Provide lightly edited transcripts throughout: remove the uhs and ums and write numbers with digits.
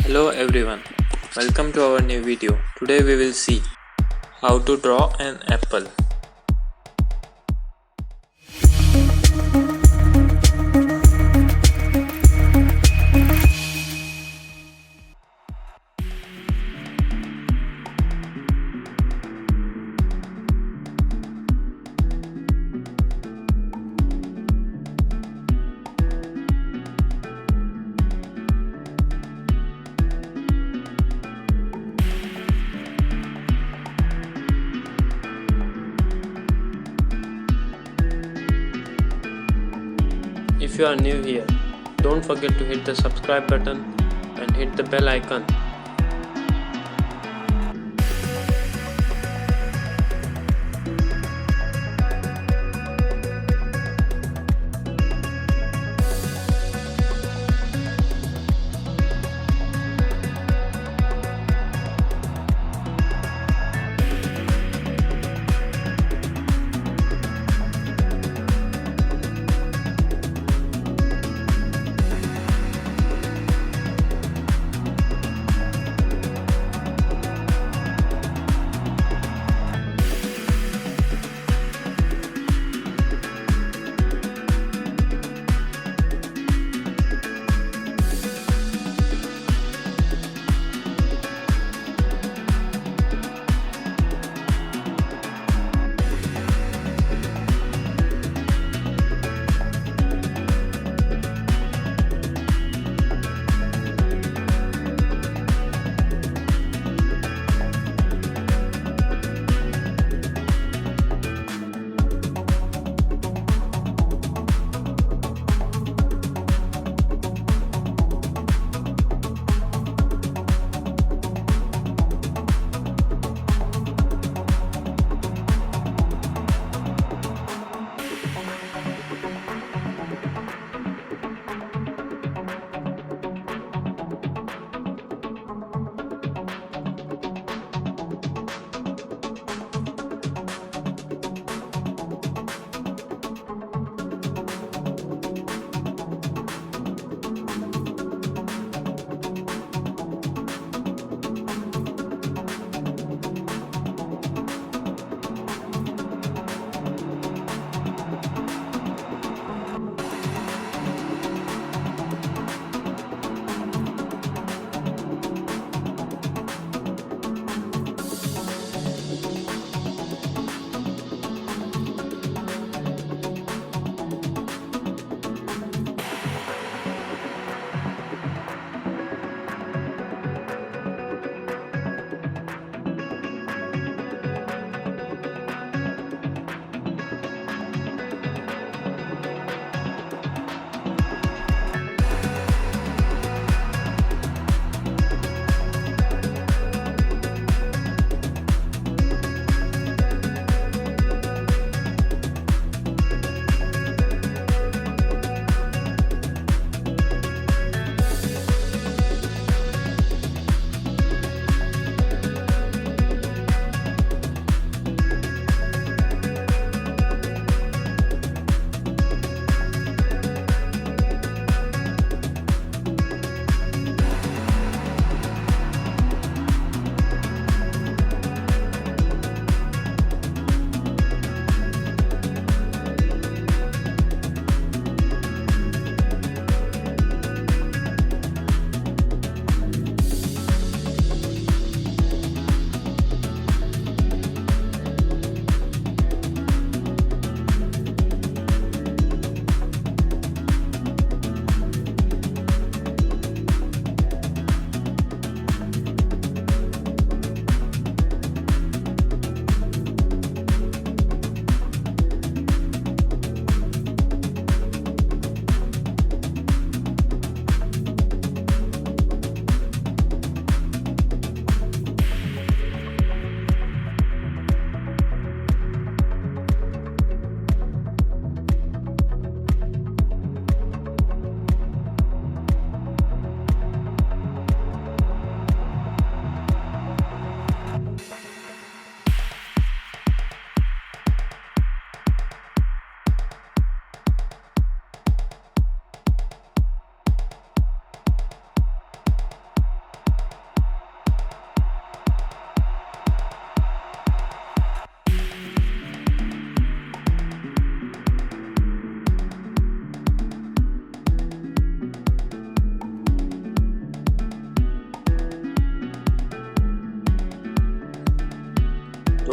Hello everyone, welcome to our new video. Today we will see how to draw an apple. If you are new here, don't forget to hit the subscribe button and hit the bell icon.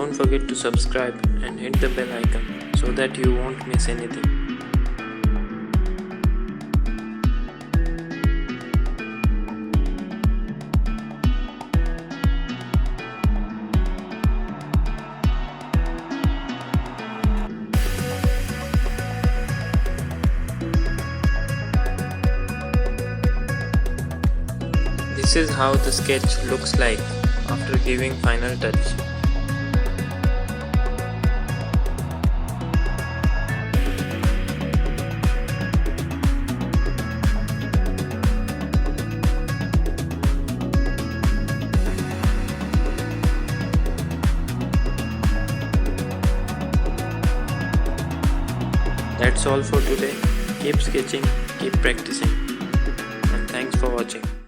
Don't forget to subscribe and hit the bell icon so that you won't miss anything. This is how the sketch looks like after giving final touch. That's all for today. Keep sketching, keep practicing, and thanks for watching.